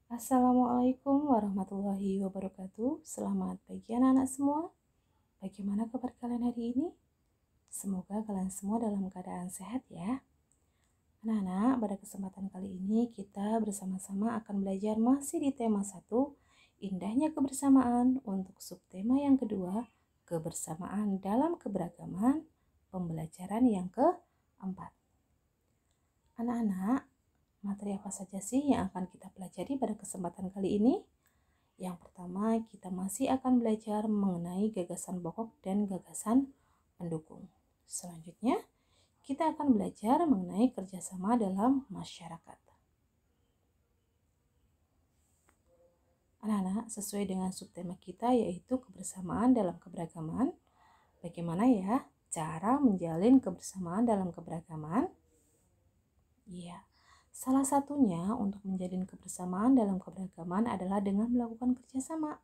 Assalamualaikum warahmatullahi wabarakatuh. Selamat pagi anak-anak semua. Bagaimana kabar kalian hari ini? Semoga kalian semua dalam keadaan sehat ya. Anak-anak, pada kesempatan kali ini kita bersama-sama akan belajar masih di tema 1, indahnya kebersamaan, untuk subtema yang kedua, kebersamaan dalam keberagaman, pembelajaran yang keempat. Anak-anak, materi apa saja sih yang akan kita pelajari pada kesempatan kali ini? Yang pertama, kita masih akan belajar mengenai gagasan pokok dan gagasan pendukung. Selanjutnya, kita akan belajar mengenai kerjasama dalam masyarakat. Anak-anak, sesuai dengan subtema kita yaitu kebersamaan dalam keberagaman. Bagaimana ya cara menjalin kebersamaan dalam keberagaman? Iya, salah satunya untuk menjalin kebersamaan dalam keberagaman adalah dengan melakukan kerjasama.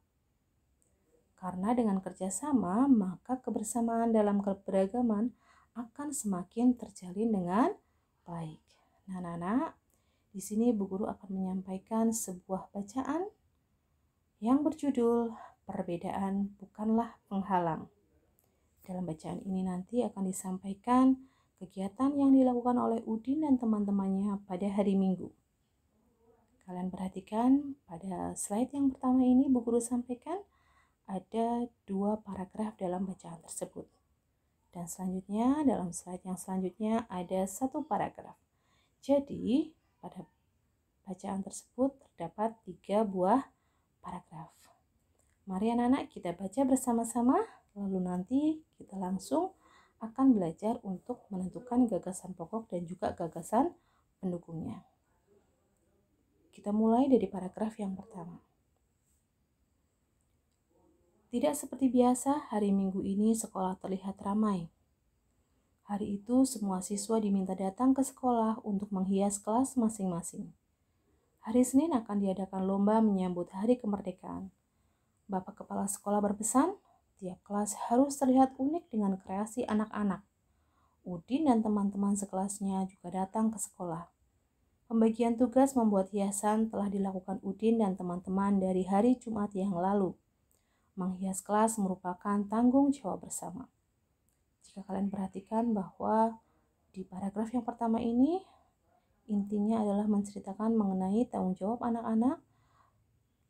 Karena dengan kerjasama, maka kebersamaan dalam keberagaman akan semakin terjalin dengan baik. Nah, anak-anak, di sini Bu Guru akan menyampaikan sebuah bacaan yang berjudul Perbedaan Bukanlah Penghalang. Dalam bacaan ini nanti akan disampaikan kegiatan yang dilakukan oleh Udin dan teman-temannya pada hari Minggu. Kalian perhatikan pada slide yang pertama ini Bu Guru sampaikan ada 2 paragraf dalam bacaan tersebut. Dan selanjutnya dalam slide yang selanjutnya ada 1 paragraf. Jadi pada bacaan tersebut terdapat 3 buah paragraf. Mari anak-anak kita baca bersama-sama, lalu nanti kita langsung akan belajar untuk menentukan gagasan pokok dan juga gagasan pendukungnya. Kita mulai dari paragraf yang pertama. Tidak seperti biasa, hari Minggu ini sekolah terlihat ramai. Hari itu semua siswa diminta datang ke sekolah untuk menghias kelas masing-masing. Hari Senin akan diadakan lomba menyambut hari kemerdekaan. Bapak Kepala Sekolah berpesan, tiap kelas harus terlihat unik dengan kreasi anak-anak. Udin dan teman-teman sekelasnya juga datang ke sekolah. Pembagian tugas membuat hiasan telah dilakukan Udin dan teman-teman dari hari Jumat yang lalu. Menghias kelas merupakan tanggung jawab bersama. Jika kalian perhatikan bahwa di paragraf yang pertama ini, intinya adalah menceritakan mengenai tanggung jawab anak-anak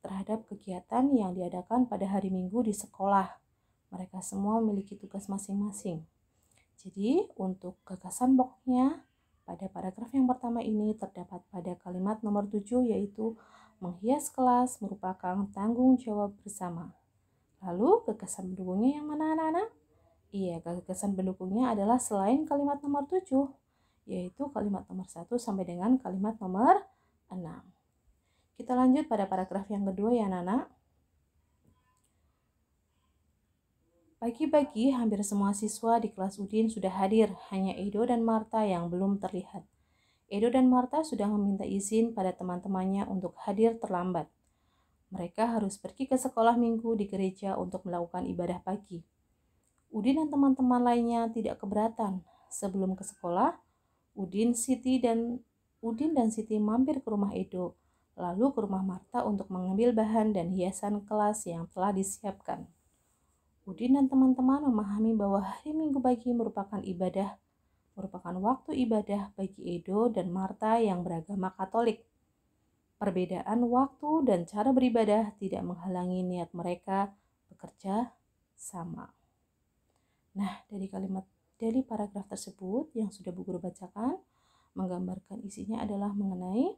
terhadap kegiatan yang diadakan pada hari Minggu di sekolah. Mereka semua memiliki tugas masing-masing. Jadi, untuk gagasan pokoknya, pada paragraf yang pertama ini terdapat pada kalimat nomor 7, yaitu menghias kelas merupakan tanggung jawab bersama. Lalu gagasan pendukungnya yang mana anak-anak? Iya, gagasan pendukungnya adalah selain kalimat nomor 7, yaitu kalimat nomor 1 sampai dengan kalimat nomor 6. Kita lanjut pada paragraf yang kedua ya anak-anak. Pagi-pagi hampir semua siswa di kelas Udin sudah hadir, hanya Edo dan Marta yang belum terlihat. Edo dan Marta sudah meminta izin pada teman-temannya untuk hadir terlambat. Mereka harus pergi ke sekolah minggu di gereja untuk melakukan ibadah pagi. Udin dan teman-teman lainnya tidak keberatan. Sebelum ke sekolah, Udin dan Siti mampir ke rumah Edo, lalu ke rumah Marta untuk mengambil bahan dan hiasan kelas yang telah disiapkan. Udin dan teman-teman memahami bahwa hari Minggu pagi merupakan waktu ibadah bagi Edo dan Marta yang beragama Katolik. Perbedaan waktu dan cara beribadah tidak menghalangi niat mereka bekerja sama. Nah, dari paragraf tersebut yang sudah Bu Guru bacakan, menggambarkan isinya adalah mengenai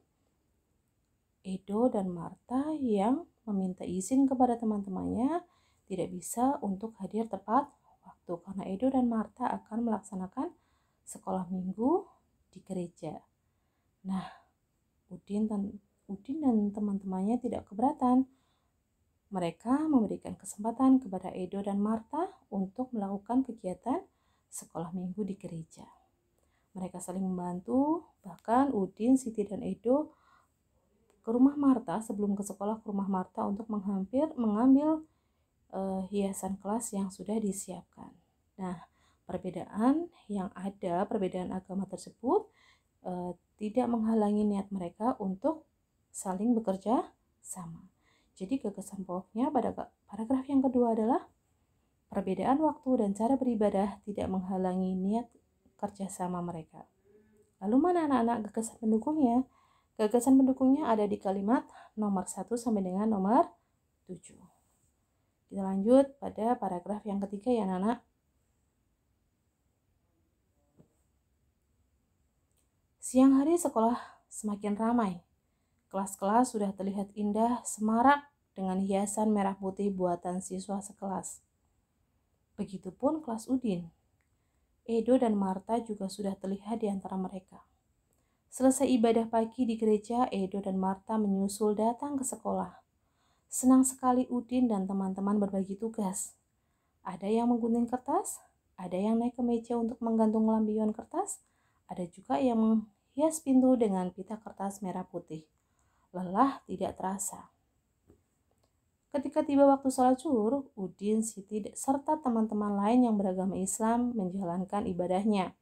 Edo dan Marta yang meminta izin kepada teman-temannya tidak bisa untuk hadir tepat waktu karena Edo dan Marta akan melaksanakan sekolah minggu di gereja. Nah, Udin dan teman-temannya tidak keberatan. Mereka memberikan kesempatan kepada Edo dan Marta untuk melakukan kegiatan sekolah minggu di gereja. Mereka saling membantu, bahkan Udin, Siti, dan Edo ke rumah Marta sebelum ke sekolah ke rumah Marta untuk mengambil hiasan kelas yang sudah disiapkan. Nah, perbedaan agama tersebut tidak menghalangi niat mereka untuk saling bekerja sama. Jadi gagasan pokoknya pada paragraf yang kedua adalah perbedaan waktu dan cara beribadah tidak menghalangi niat kerjasama mereka. Lalu mana anak-anak gagasan pendukungnya? Gagasan pendukungnya ada di kalimat nomor 1 sampai dengan nomor 7. Kita lanjut pada paragraf yang ketiga ya anak-anak. Siang hari sekolah semakin ramai. Kelas-kelas sudah terlihat indah, semarak dengan hiasan merah putih buatan siswa sekelas. Begitupun kelas Udin. Edo dan Marta juga sudah terlihat di antara mereka. Selesai ibadah pagi di gereja, Edo dan Marta menyusul datang ke sekolah. Senang sekali Udin dan teman-teman berbagi tugas. Ada yang menggunting kertas, ada yang naik ke meja untuk menggantung lampion kertas, ada juga yang menghias pintu dengan pita kertas merah putih. Lelah tidak terasa. Ketika tiba waktu sholat zuhur, Udin, Siti, serta teman-teman lain yang beragama Islam menjalankan ibadahnya.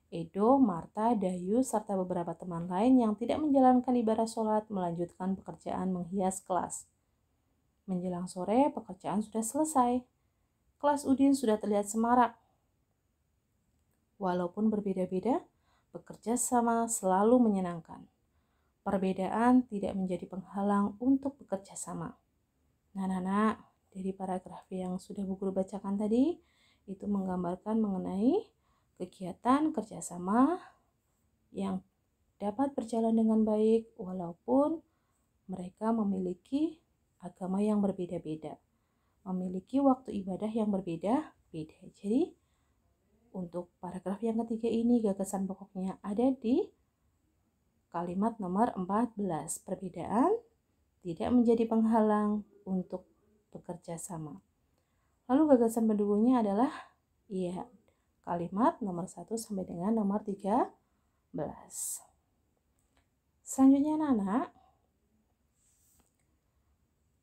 Edo, Marta, Dayu, serta beberapa teman lain yang tidak menjalankan ibadah sholat melanjutkan pekerjaan menghias kelas. Menjelang sore, pekerjaan sudah selesai. Kelas Udin sudah terlihat semarak. Walaupun berbeda-beda, bekerja sama selalu menyenangkan. Perbedaan tidak menjadi penghalang untuk bekerja sama. Nah, anak-anak, dari paragraf yang sudah Bu Guru bacakan tadi, itu menggambarkan mengenai kegiatan kerjasama yang dapat berjalan dengan baik walaupun mereka memiliki agama yang berbeda-beda, memiliki waktu ibadah yang berbeda-beda. Jadi, untuk paragraf yang ketiga ini gagasan pokoknya ada di kalimat nomor 14, perbedaan tidak menjadi penghalang untuk bekerja sama. Lalu gagasan pendukungnya adalah kalimat nomor 1 sampai dengan nomor 13. Selanjutnya anak-anak,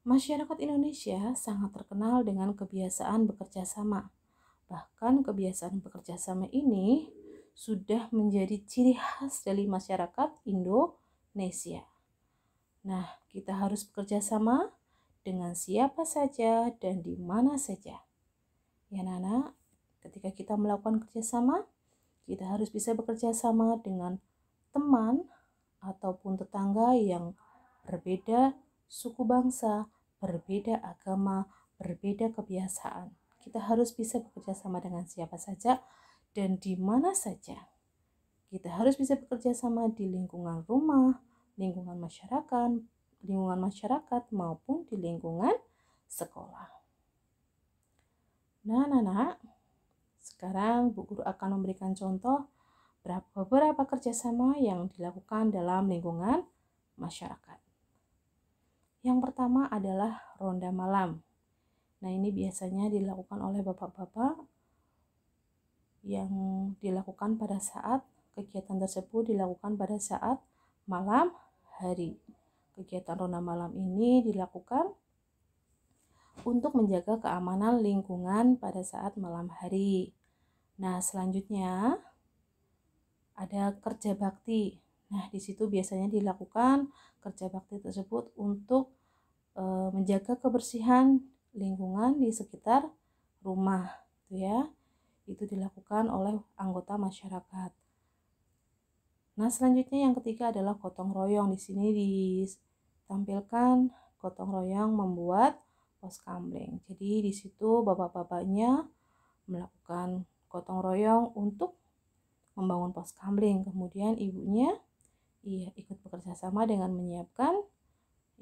masyarakat Indonesia sangat terkenal dengan kebiasaan bekerja sama. Bahkan kebiasaan bekerja sama ini sudah menjadi ciri khas dari masyarakat Indonesia. Nah, kita harus bekerja sama dengan siapa saja dan di mana saja. Ya, Nana, ketika kita melakukan kerjasama, kita harus bisa bekerja sama dengan teman ataupun tetangga yang berbeda suku bangsa, berbeda agama, berbeda kebiasaan. Kita harus bisa bekerja sama dengan siapa saja dan di mana saja. Kita harus bisa bekerja sama di lingkungan rumah, lingkungan masyarakat maupun di lingkungan sekolah. Nah, anak-anak, sekarang Bu Guru akan memberikan contoh beberapa kerjasama yang dilakukan dalam lingkungan masyarakat. Yang pertama adalah ronda malam. Nah, ini biasanya dilakukan oleh bapak-bapak yang dilakukan pada saat kegiatan tersebut dilakukan pada saat malam hari. Kegiatan ronda malam ini dilakukan untuk menjaga keamanan lingkungan pada saat malam hari. Nah, selanjutnya ada kerja bakti. Nah, di situ biasanya dilakukan kerja bakti tersebut untuk menjaga kebersihan lingkungan di sekitar rumah, ya. Itu dilakukan oleh anggota masyarakat. Nah, selanjutnya yang ketiga adalah gotong royong. Di sini ditampilkan gotong royong membuat pos kamling. Jadi di situ bapak-bapaknya melakukan gotong royong untuk membangun pos kamling. Kemudian ibunya ikut bekerja sama dengan menyiapkan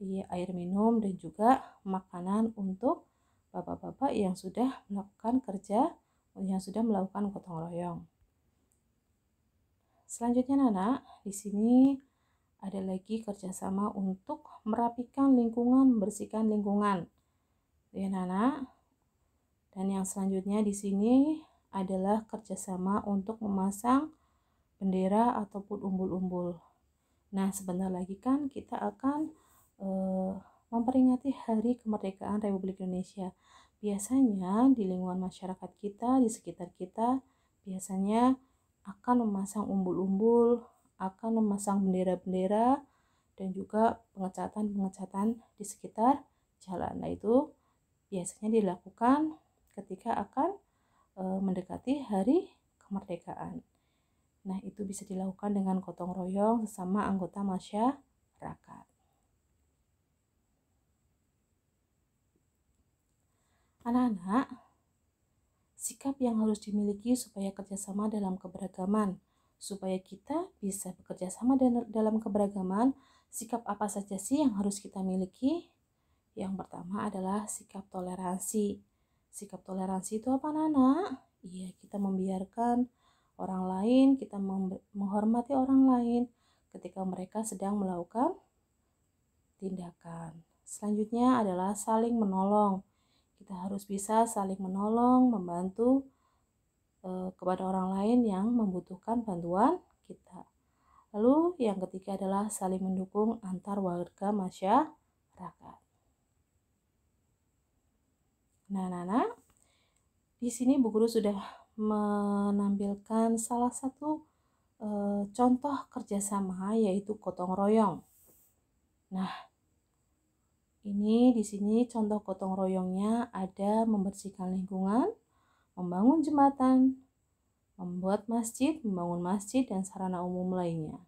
air minum dan juga makanan untuk bapak-bapak yang sudah melakukan gotong royong. Selanjutnya anak, di sini ada lagi kerjasama untuk merapikan lingkungan, membersihkan lingkungan. Ya, anak. Dan yang selanjutnya di sini adalah kerjasama untuk memasang bendera ataupun umbul-umbul. Nah, sebentar lagi kan kita akan memperingati Hari Kemerdekaan Republik Indonesia. Biasanya di lingkungan masyarakat kita, di sekitar kita, biasanya akan memasang umbul-umbul, akan memasang bendera-bendera dan juga pengecatan-pengecatan di sekitar jalan. Nah, itu biasanya dilakukan ketika akan mendekati hari kemerdekaan. Nah, itu bisa dilakukan dengan gotong royong sesama anggota masyarakat. Anak-anak, sikap yang harus dimiliki supaya kerjasama dalam keberagaman. Supaya kita bisa bekerja sama dalam keberagaman, sikap apa saja sih yang harus kita miliki? Yang pertama adalah sikap toleransi. Sikap toleransi itu apa, Nana? Iya, kita membiarkan orang lain, kita menghormati orang lain ketika mereka sedang melakukan tindakan. Selanjutnya adalah saling menolong. Kita harus bisa saling menolong, membantu kepada orang lain yang membutuhkan bantuan kita. Lalu yang ketiga adalah saling mendukung antar warga masyarakat. Nah, Nana, di sini Bu Guru sudah menampilkan salah satu contoh kerjasama, yaitu gotong royong. Nah, ini di sini contoh gotong royongnya ada membersihkan lingkungan, membangun jembatan, membuat masjid, membangun masjid dan sarana umum lainnya,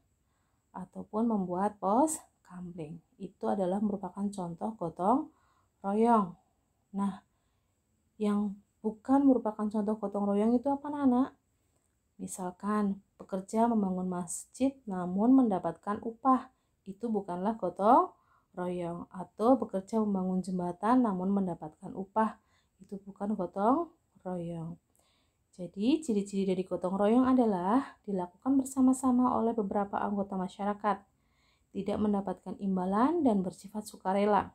ataupun membuat pos kamling. Itu adalah merupakan contoh gotong royong. Nah, yang bukan merupakan contoh gotong royong itu apa, Nana? Misalkan bekerja membangun masjid namun mendapatkan upah, itu bukanlah gotong royong. Atau bekerja membangun jembatan namun mendapatkan upah, itu bukan gotong royong. Jadi ciri-ciri dari gotong royong adalah dilakukan bersama-sama oleh beberapa anggota masyarakat, tidak mendapatkan imbalan dan bersifat sukarela.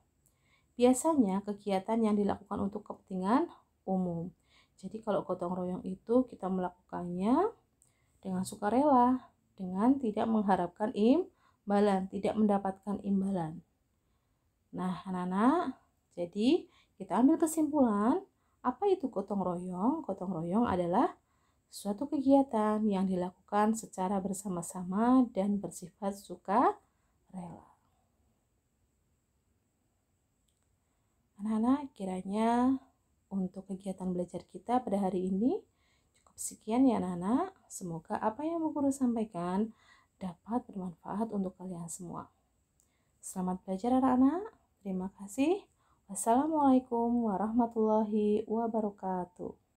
Biasanya kegiatan yang dilakukan untuk kepentingan umum. Jadi kalau gotong royong itu kita melakukannya dengan sukarela, dengan tidak mengharapkan imbalan, tidak mendapatkan imbalan. Nah, anak-anak, jadi kita ambil kesimpulan, apa itu gotong royong? Gotong royong adalah suatu kegiatan yang dilakukan secara bersama-sama dan bersifat sukarela. Anak-anak, kiranya untuk kegiatan belajar kita pada hari ini cukup sekian ya anak-anak. Semoga apa yang Bu Guru sampaikan dapat bermanfaat untuk kalian semua. Selamat belajar anak-anak. Terima kasih. Wassalamualaikum warahmatullahi wabarakatuh.